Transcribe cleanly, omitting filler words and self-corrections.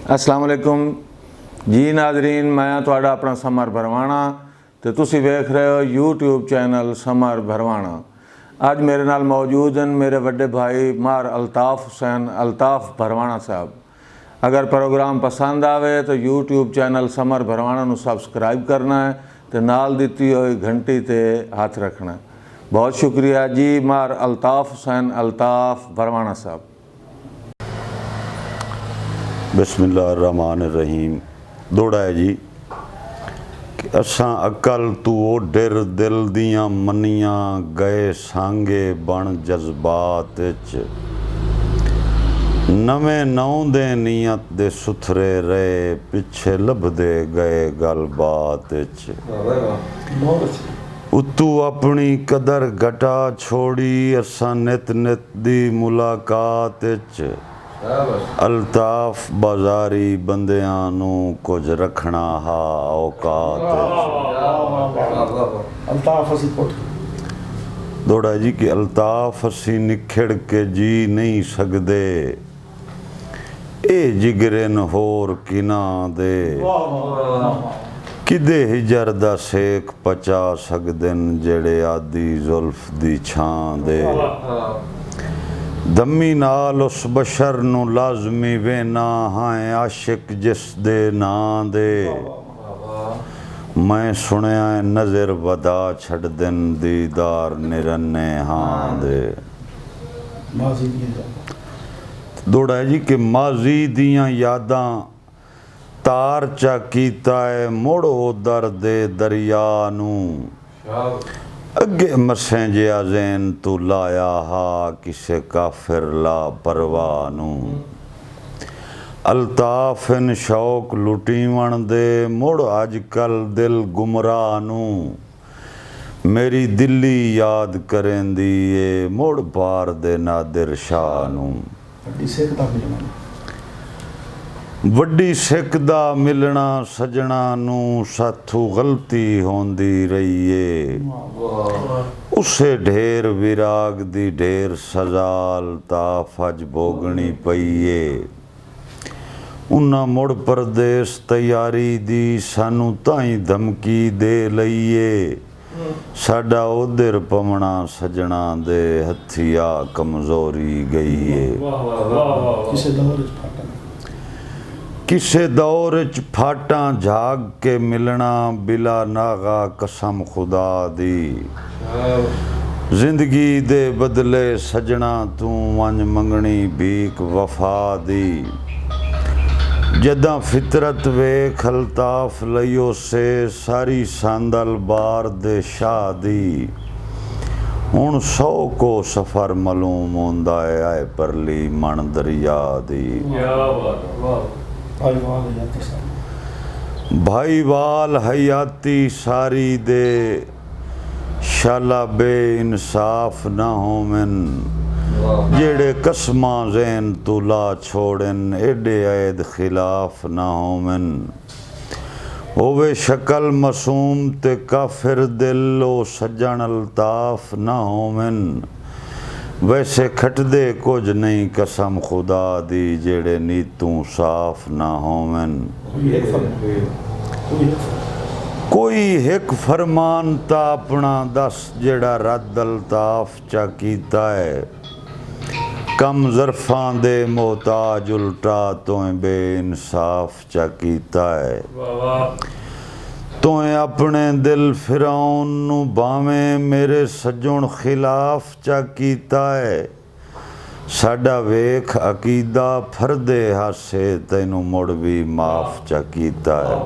अस्सलाम वालेकुम जी नाजरीन, मैं तुहाडा अपना समर भरवाना तो तुसी वेख रहे हो यूट्यूब चैनल समर भरवाना। अज मेरे नाल मौजूद हैं मेरे बड़े भाई मार अल्ताफ़ हुसैन अल्ताफ़ भरवाना साहब। अगर प्रोग्राम पसंद आवे तो यूट्यूब चैनल समर भरवाना नू सबसक्राइब करना है तो नाल दिती हुई घंटी ते हाथ रखना है। बहुत शुक्रिया जी मार अल्ताफ़ हुसैन अल्ताफ़ भरवाना साहब। बिस्मिल्लाहिर्रहमानिर्रहीम। दौड़ा है जी कि असां अकल तू ओ डिर दिल दियां मनियां गए सांगे बन जज्बात च नवें नौ दे नीयत दे सुथरे रहे पिछे लभदे गए गलबात च उतू अपनी कदर घटा छोड़ी असां नित नित दी मुलाकात च अल्ताफ बाजारी बंदियां नू कुछ रखना हा औकात दौड़ा जी कि अल्ताफ असी निखड़ के जी नहीं सकदे ए जिगरन होर किना दे किदे हिजर दा सेक पचा सकदन जेड़े आदि जुल्फ दी छां दे दमी नाल उस बशर नू लाजमी वेना हाए आशिक जिस दे नां दे मैं सुनिया नज़र वदा छड़ दिन दीदार निरन्ने हां दे। दौड़ा जी कि माजी दियां यादां तार चा कीता है मुड़ो दर दे दरिया नू अगे मसें जिया जैन तू लाया हा किसे काफिर ला परवाह नू अल्ताफ इन शौक लुटीवण दे मुड़ अजकल दिल गुमराह नू मेरी दिल्ली याद करेंदी ए मुड़ पार दे नादिर शाह नू वड्डी सिख दा मिलना सजना नू साथू गलती होंदी रही है उसे ढेर विराग दी ढेर सजाल ताफ अज भोगनी पईए उन्ना मुड़ परदेस तैयारी दी सानू ताई धमकी दे लईए साडा उधर पवना सजना दे हथिया कमजोरी गई है किसे दौर च फाटा झाग के मिलना बिला नागा कसम खुदा दी जिंदगी दे बदले सजना तू वंज मंगनी भीख वफा दी जदा फितरत वेख अल्ताफ लियो से सारी सांदल बार दे शाह दी हुण 100 को सफर मलूम होंदा है आए परली मन दरिया दी भाईवाल हयाती सारी दे शाला बे इंसाफ ना होवन जेड़े कसमा जैन तू ला छोड़न एडे ऐद खिलाफ ना होवन होवे शक्ल मासूम ते काफिर दिल ओ सजन अल्ताफ ना होवन वैसे खटदे कुछ नहीं कसम खुदा दी जेड़े नीतू साफ ना होवन कोई हिक फरमान ता अपना दस जेड़ा रद्द अल्ताफ चा कीता है कम ज़रफ़ां दे मोहताज उल्टा तोए बे इंसाफ चा कीता है तोए अपने दिल फिरौन नू भावें मेरे सज्जण खिलाफ चा कीता है साडा वेख अकीदा फरदे हासे तैनू मुड़ भी माफ चा कीता है।